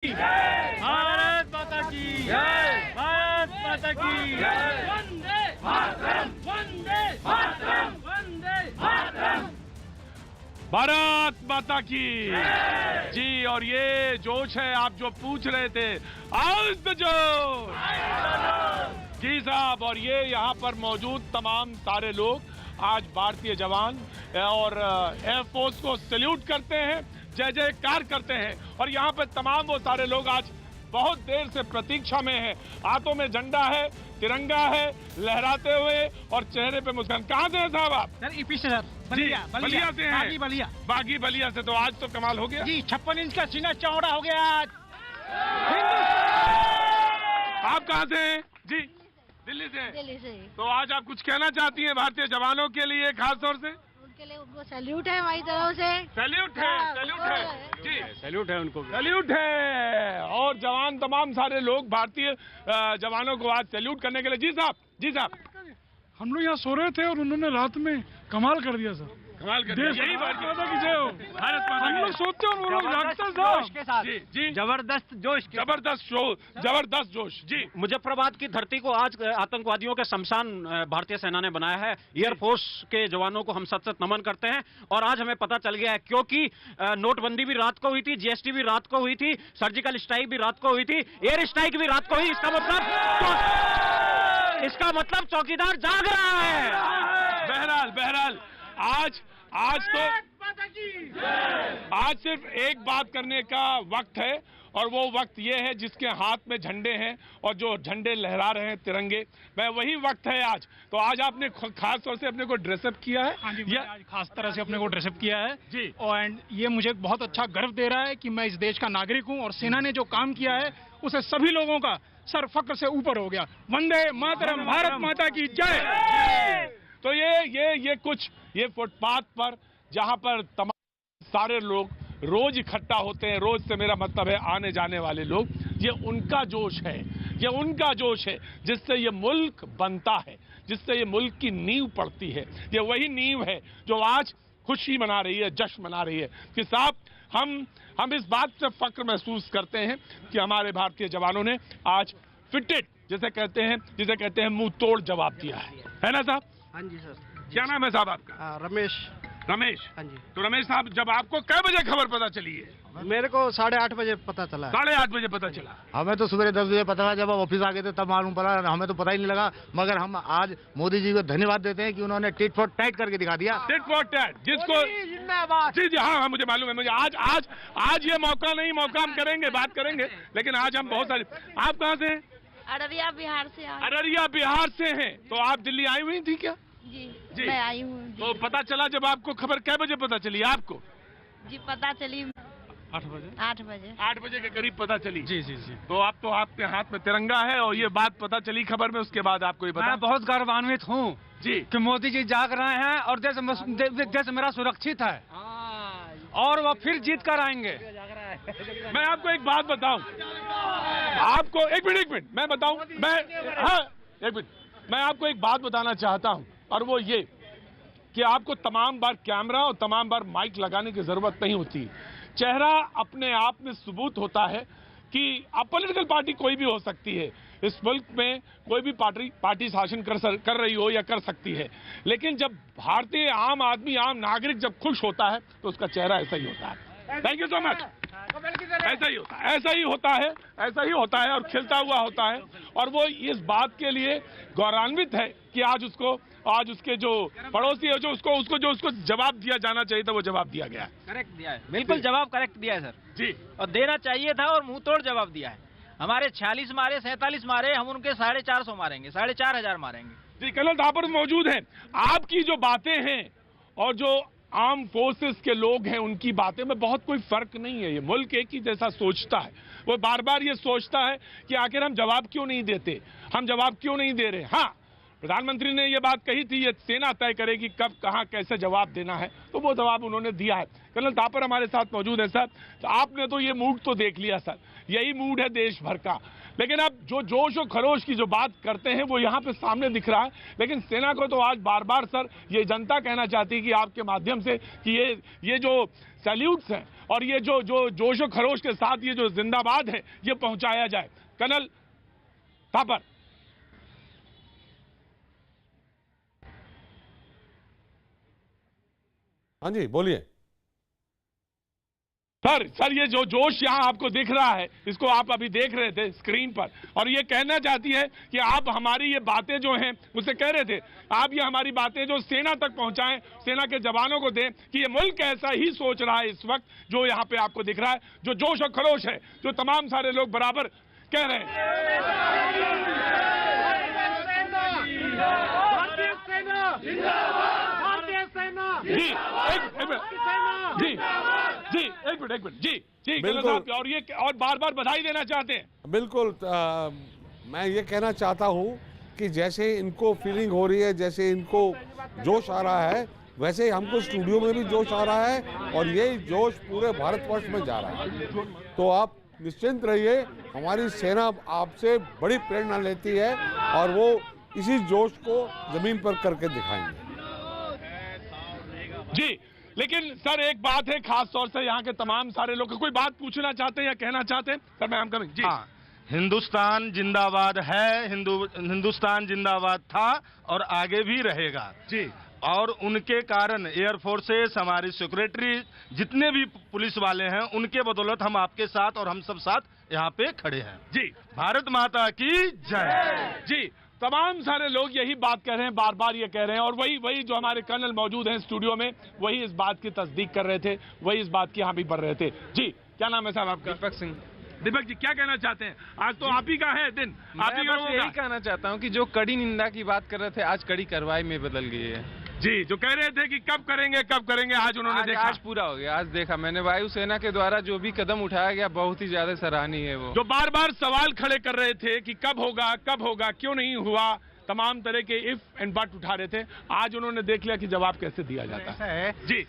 भारत माता की जय। भारत माता की जय। वंदे मातरम, वंदे मातरम, वंदे मातरम। भारत माता की जी। और ये जोश है, आप जो पूछ रहे थे, आज द जोश जी साहब। और ये यहाँ पर मौजूद तमाम सारे लोग आज भारतीय जवान और एयरफोर्स को सैल्यूट करते हैं, जय जयकार करते हैं। और यहाँ पर तमाम वो सारे लोग आज बहुत देर से प्रतीक्षा में हैं। हाथों में झंडा है, तिरंगा है, लहराते हुए और चेहरे पे मुस्कान। कहाँ से हैं साहब आप? सर ईपी से सर, बलिया बलिया से हैं। बागी बलिया। बागी बलिया से। तो आज तो कमाल हो गया जी, 56 इंच का सीना चौड़ा हो गया आज। आप कहाँ से हैं? जी दिल्ली से। दिल्ली से। तो आज आप कुछ कहना चाहती हैं भारतीय जवानों के लिए, खास तौर से? उनके लिए उनको सैल्यूट है हमारी तरफ से। सैल्यूट है, सैल्यूट है जी, सैल्यूट है उनको, सैल्यूट है। और जवान तमाम सारे लोग भारतीय जवानों को आज सैल्यूट करने के लिए। जी साहब, जी साहब। हम लोग यहाँ सो रहे थे और उन्होंने रात में कमाल कर दिया सर। कमाल कर देश यही भारत माता की जय हो। भारत माता हम की लोग जय। सोते और वो लोग जागते जोश साहब। के साथ। जी जी, जबरदस्त जोश के जबरदस्त जबरदस्त जोश जी। मुजफ्फराबाद की धरती को आज आतंकवादियों के शमशान भारतीय सेना ने बनाया है। एयरफोर्स के जवानों को हम सत सत नमन करते हैं। और आज हमें पता चल गया है, क्योंकि नोटबंदी भी रात को हुई थी, जीएसटी भी रात को हुई थी, सर्जिकल स्ट्राइक भी रात को हुई थी, एयर स्ट्राइक भी रात को हुई। इसका मतलब चौकीदार जाग रहा है। बहरहाल आज सिर्फ एक बात करने का वक्त है, और वो वक्त ये है जिसके हाथ में झंडे हैं और जो झंडे लहरा रहे हैं, तिरंगे, वह वही वक्त है आज। तो आज आपने खास तौर से अपने को ड्रेसअप किया है। हाँ जी, मैंने आज खास तरह से अपने को ड्रेसअप किया है जी। और ये मुझे बहुत अच्छा गर्व दे रहा है कि मैं इस देश का नागरिक हूँ और सेना ने जो काम किया है उसे सभी लोगों का सर फक्र से ऊपर हो गया। वंदे मातरम, भारत माता की जय। तो ये फुटपाथ पर जहां पर तमाम सारे लोग रोज इकट्ठा होते हैं, रोज से मेरा मतलब है आने जाने वाले लोग, ये उनका जोश है, ये उनका जोश है जिससे ये मुल्क बनता है, जिससे ये मुल्क की नींव पड़ती है। ये वही नींव है जो आज खुशी मना रही है, जश्न मना रही है कि साहब हम इस बात से फक्र महसूस करते हैं कि हमारे भारतीय जवानों ने आज फिटेड, जिसे कहते हैं मुंह तोड़ जवाब दिया है ना साहब? हाँ जी सर। क्या नाम है साहब आपका? रमेश। रमेश। हाँ जी। तो रमेश साहब, जब आपको कै बजे खबर पता चली है? मेरे को 8:30 बजे पता चला। 8:30 बजे पता चला। हमें तो सुबह 10 बजे पता लगा, जब हम ऑफिस आ गए थे तब मालूम पड़ा। हमें तो पता ही नहीं लगा, मगर हम आज मोदी जी को धन्यवाद देते हैं कि उन्होंने टिट फॉर टैट करके दिखा दिया। टिट फॉर टैट, जिसको जी हाँ, मुझे मालूम है। मुझे आज ये मौका नहीं, मौका हम करेंगे, बात करेंगे, लेकिन आज हम बहुत सारे। आप कहाँ से हैं? अररिया बिहार से। अररिया बिहार से हैं। तो आप दिल्ली आई हुई थी क्या? जी मैं आई हूँ। तो पता चला जब आपको खबर कै बजे पता चली आपको? जी पता चली 8 बजे। 8 बजे के करीब पता चली। जी जी जी। तो आप तो आपके हाथ में तिरंगा है और ये बात पता चली खबर में, उसके बाद आपको ये पता? मैं बहुत गौरवान्वित हूँ जी कि मोदी जी जाग रहे हैं और देश मेरा सुरक्षित है और वो फिर जीत कर आएंगे। मैं आपको एक बात बताऊं, आपको एक मिनट मैं बताऊं, एक मिनट मैं आपको एक बात बताना चाहता हूं, और वो ये कि आपको तमाम बार कैमरा और तमाम बार माइक लगाने की जरूरत नहीं होती। चेहरा अपने आप में सबूत होता है कि पॉलिटिकल पार्टी कोई भी हो सकती है, इस मुल्क में कोई भी पार्टी शासन कर रही हो या कर सकती है, लेकिन जब भारतीय आम आदमी, आम नागरिक जब खुश होता है तो उसका चेहरा ऐसा ही होता है। Thank you so much. ऐसा ही होता है और खिलता हुआ होता है। और वो इस बात के लिए गौरवान्वित है कि आज उसके जो पड़ोसी है, जो उसको जवाब दिया जाना चाहिए था, वो जवाब दिया गया है। करेक्ट दिया है, बिल्कुल जवाब करेक्ट दिया है सर जी। और देना चाहिए था और मुंह तोड़ जवाब दिया है। हमारे 46 मारे, 47 मारे, हम उनके 450 मारेंगे, 4500 मारेंगे। जी, कर्नल थापर मौजूद हैं। आपकी जो बातें हैं और जो आर्म फोर्सेस के लोग हैं उनकी बातें में बहुत कोई फर्क नहीं है। ये मुल्क एक ही जैसा सोचता है। वो बार बार ये सोचता है कि आखिर हम जवाब क्यों नहीं देते, हम जवाब क्यों नहीं दे रहे। हाँ, प्रधानमंत्री ने ये बात कही थी, ये सेना तय करेगी कब, कहां, कैसे जवाब देना है, तो वो जवाब उन्होंने दिया है। कर्नल थापर हमारे साथ मौजूद है। सर, तो आपने तो ये मूड तो देख लिया सर, यही मूड है देश भर का, लेकिन अब जो जोश और खरोश की जो बात करते हैं वो यहाँ पे सामने दिख रहा है। लेकिन सेना को तो आज बार बार सर ये जनता कहना चाहती है कि आपके माध्यम से कि ये जो सैल्यूट्स हैं और ये जो जोश और खरोश के साथ ये जो जिंदाबाद है ये पहुंचाया जाए। कर्नल थापर। हाँ जी बोलिए। सर ये जो जोश यहाँ आपको दिख रहा है इसको आप अभी देख रहे थे स्क्रीन पर, और ये कहना चाहती है कि आप हमारी ये बातें जो हैं मुझसे कह रहे थे आप ये हमारी बातें जो सेना तक पहुंचाएं, सेना के जवानों को दें कि ये मुल्क ऐसा ही सोच रहा है इस वक्त जो यहाँ पे आपको दिख रहा है, जो जोश और खरोश है जो तमाम सारे लोग बराबर कह रहे हैं। जी बिल्कुल। और ये और बार बार बधाई देना चाहते हैं। बिल्कुल मैं ये कहना चाहता हूँ कि जैसे इनको फीलिंग हो रही है, जैसे इनको जोश आ रहा है, वैसे ही हमको स्टूडियो में भी जोश आ रहा है और यही जोश पूरे भारतवर्ष में जा रहा है। तो आप निश्चिंत रहिए, हमारी सेना आपसे बड़ी प्रेरणा लेती है और वो इसी जोश को जमीन पर करके दिखाएंगे। जी लेकिन सर एक बात है खास तौर से यहाँ के तमाम सारे लोग कोई बात पूछना चाहते हैं या कहना चाहते हैं? सर मैं कमिंग जी। हाँ, हिंदुस्तान जिंदाबाद है, हिंदुस्तान जिंदाबाद था और आगे भी रहेगा जी। और उनके कारण एयरफोर्सेस, हमारी सिक्योरिटी, जितने भी पुलिस वाले हैं उनके बदौलत हम आपके साथ और हम सब साथ यहाँ पे खड़े हैं। जी भारत माता की जय। जी तमाम सारे लोग यही बात कह रहे हैं, बार बार ये कह रहे हैं, और वही जो हमारे कर्नल मौजूद हैं स्टूडियो में वही इस बात की तस्दीक कर रहे थे, वही इस बात की हामी भर रहे थे। जी क्या नाम है साहब आपका? दीपक सिंह। दीपक जी क्या कहना चाहते हैं? आज तो आप ही का है दिन, आप ही मैं बस यही कहना चाहता हूँ कि जो कड़ी निंदा की बात कर रहे थे आज कड़ी कार्रवाई में बदल गई है। जी जो कह रहे थे कि कब करेंगे आज उन्होंने देखा। आज पूरा हो गया। आज देखा मैंने वायुसेना के द्वारा जो भी कदम उठाया गया बहुत ही ज्यादा सराहनीय है। वो जो बार बार सवाल खड़े कर रहे थे कि कब होगा क्यों नहीं हुआ, तमाम तरह के इफ एंड बट उठा रहे थे, आज उन्होंने देख लिया कि जवाब कैसे दिया जाता ऐसा है जी।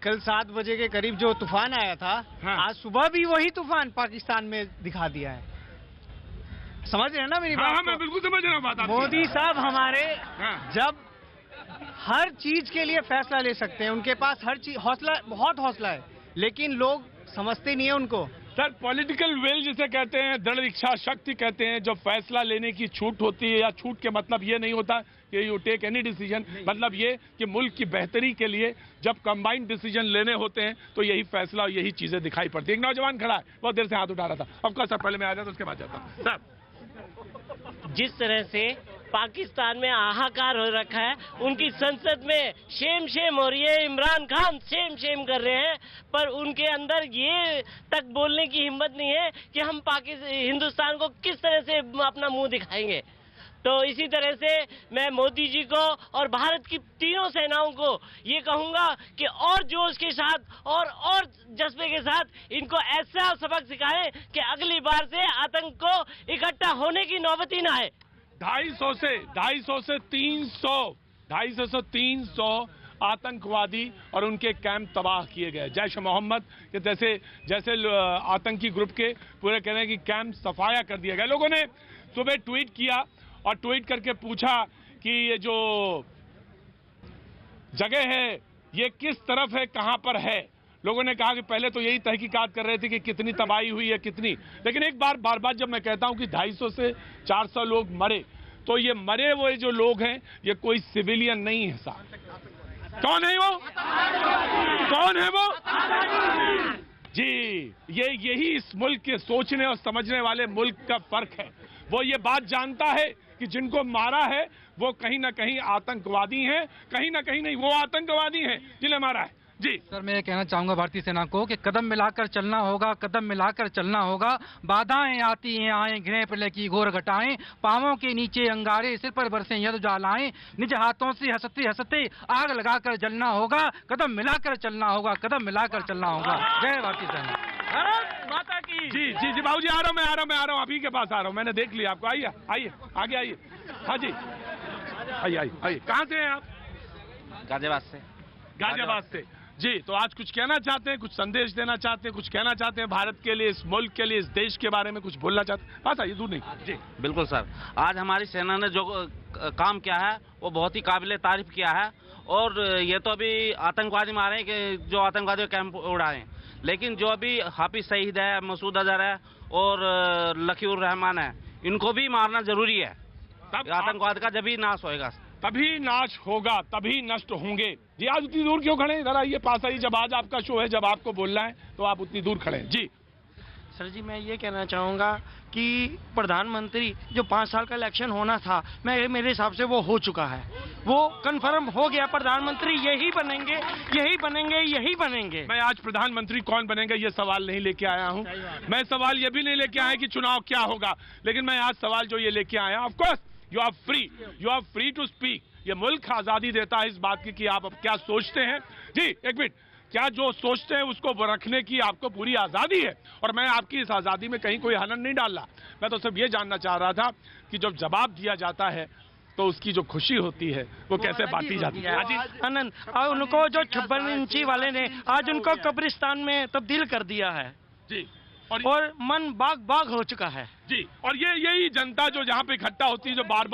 कल 7 बजे के करीब जो तूफान आया था, हाँ। आज सुबह भी वही तूफान पाकिस्तान में दिखा दिया है। समझ रहे हैं ना मेरी बात? हाँ, मैं बिल्कुल समझ रहा हूँ बात आपकी। मोदी साहब हमारे हाँ। जब हर चीज के लिए फैसला ले सकते हैं, उनके पास हर चीज हौसला, बहुत हौसला है, लेकिन लोग समझते नहीं है उनको। सर पॉलिटिकल विल जिसे कहते हैं, दृढ़ इच्छा शक्ति कहते हैं, जब फैसला लेने की छूट होती है, या छूट के मतलब ये नहीं होता कि यू टेक एनी डिसीजन, मतलब ये कि मुल्क की बेहतरी के लिए जब कंबाइंड डिसीजन लेने होते हैं तो यही फैसला और यही चीजें दिखाई पड़ती है। एक नौजवान खड़ा है, बहुत देर से हाथ उठा रहा था। आपका सर पहले मैं आ जाता उसके बाद जाता हूँ। सर जिस तरह से पाकिस्तान में हाहाकार हो रखा है, उनकी संसद में शेम हो रही है, इमरान खान शेम कर रहे हैं, पर उनके अंदर ये तक बोलने की हिम्मत नहीं है कि हम हिंदुस्तान को किस तरह से अपना मुंह दिखाएंगे। तो इसी तरह से मैं मोदी जी को और भारत की तीनों सेनाओं को ये कहूंगा कि और जोश के साथ और जज्बे के साथ इनको ऐसा सबक सिखाएं कि अगली बार से आतंक को इकट्ठा होने की नौबत ही ना आए। 250 से 300 आतंकवादी और उनके कैंप तबाह किए गए। जैश मोहम्मद के जैसे आतंकी ग्रुप के पूरे कहने की कैंप सफाया कर दिया गया। लोगों ने सुबह ट्वीट किया और ट्वीट करके पूछा कि ये जो जगह है ये किस तरफ है, कहां पर है। लोगों ने कहा कि पहले तो यही तहकीकात कर रहे थे कि कितनी तबाही हुई है कितनी, लेकिन एक बार जब मैं कहता हूं कि 250 से 400 लोग मरे, तो ये मरे हुए जो लोग हैं ये कोई सिविलियन नहीं है साहब। कौन है वो? कौन है वो? जी यही इस मुल्क के सोचने और समझने वाले मुल्क का फर्क है। वो ये बात जानता है कि जिनको मारा है वो कहीं ना कहीं आतंकवादी हैं, कहीं ना कहीं नहीं, वो आतंकवादी हैं जिन्हें मारा है। जी सर मैं ये कहना चाहूंगा भारतीय सेना को कि कदम मिलाकर चलना होगा, कदम मिलाकर चलना होगा। बाधाएं आती हैं आए, घृणा प्रलय की घोर घटाएं, पांवों के नीचे अंगारे, सिर पर बरसें यद ज्वालाएं, निज हाथों से हंसते हंसते आग लगाकर जलना होगा, कदम मिलाकर चलना होगा, कदम मिलाकर चलना होगा। जय भारतीय सेना। भारत माता की। जी बाबूजी आ रहा हूँ अभी के पास आ रहा हूँ, मैंने देख लिया आपको। आइए आगे आइए। हाँ जी आइए। कहाँ से हैं आप? गाजियाबाद से। जी, तो आज कुछ कहना चाहते हैं, कुछ संदेश देना चाहते हैं, कुछ कहना चाहते हैं भारत के लिए, इस मुल्क के लिए, इस देश के बारे में कुछ बोलना चाहते हैं? बस आइए, दूर नहीं जी। बिल्कुल सर, आज हमारी सेना ने जो काम किया है वो बहुत ही काबिले तारीफ किया है। और ये तो अभी आतंकवादी मारे हैं कि जो आतंकवादी कैंप उड़ाए, लेकिन जो अभी हाफिज सईद है, मसूद अजहर है और लकीउर रहमान है, इनको भी मारना जरूरी है। आतंकवाद का जब भी नाश होएगा, तभी नाश होगा, तभी नष्ट होंगे। जी, आज उतनी दूर क्यों खड़े हैं? इधर आइए, पास आइए। जब आज आपका शो है, जब आपको बोलना है, तो आप उतनी दूर खड़े हैं। जी सर जी, मैं ये कहना चाहूँगा कि प्रधानमंत्री जो 5 साल का इलेक्शन होना था, मेरे हिसाब से वो हो चुका है, वो कंफर्म हो गया। प्रधानमंत्री यही बनेंगे, यही बनेंगे, यही बनेंगे। मैं आज प्रधानमंत्री कौन बनेगा ये सवाल नहीं लेके आया हूँ। मैं सवाल ये भी नहीं लेके आया कि चुनाव क्या होगा, लेकिन मैं आज सवाल जो ये लेके आया, of course you are free to speak. ये मुल्क आजादी देता है इस बात की कि आप अब क्या सोचते हैं। जी, एक मिनट, क्या जो सोचते हैं उसको रखने की आपको पूरी आजादी है, और मैं आपकी इस आजादी में कहीं कोई हनन नहीं डाल रहा। मैं तो सिर्फ ये जानना चाह रहा था कि जब जवाब दिया जाता है तो उसकी जो खुशी होती है वो कैसे बांटी जाती है। आनंद, उनको जो 56 इंची वाले ने आज उनको कब्रिस्तान में तब्दील कर दिया है जी, और मन बाग हो चुका है जी। और यही जनता जो जहाँ पे इकट्ठा होती है, जो बार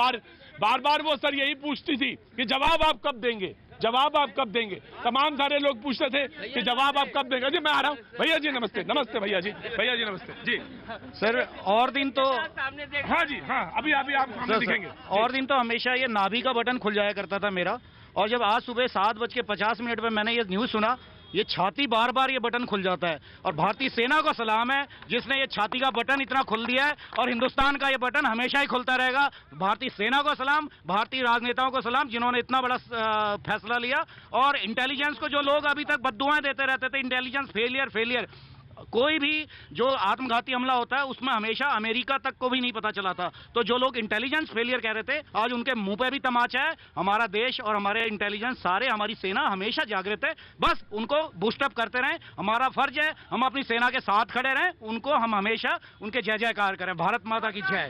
बार वो सर यही पूछती थी कि जवाब आप कब देंगे, जवाब आप कब देंगे। तमाम सारे लोग पूछते थे कि जवाब आप कब देंगे। जी, मैं आ रहा हूँ। भैया जी नमस्ते। नमस्ते भैया जी, भैया जी नमस्ते जी। सर, और दिन तो हाँ जी, हाँ, अभी आप सामने दिखेंगे। और दिन तो हमेशा ये नाभि का बटन खुल जाया करता था मेरा, और जब आज सुबह 7:50 पे मैंने ये न्यूज़ सुना, ये छाती बार ये बटन खुल जाता है। और भारतीय सेना को सलाम है जिसने ये छाती का बटन इतना खोल दिया है, और हिंदुस्तान का ये बटन हमेशा ही खुलता रहेगा। भारतीय सेना को सलाम, भारतीय राजनेताओं को सलाम जिन्होंने इतना बड़ा फैसला लिया। और इंटेलिजेंस को जो लोग अभी तक बद्दुआएं देते रहते थे, इंटेलिजेंस फेलियर, कोई भी जो आत्मघाती हमला होता है उसमें हमेशा अमेरिका तक को भी नहीं पता चला था। तो जो लोग इंटेलिजेंस फेलियर कह रहे थे, आज उनके मुंह पे भी तमाचा है। हमारा देश और हमारे इंटेलिजेंस सारे, हमारी सेना हमेशा जागृत है। बस उनको बूस्टअप करते रहें, हमारा फर्ज है। हम अपनी सेना के साथ खड़े रहें, उनको हम हमेशा उनके जय जयकार करें। भारत माता की जय।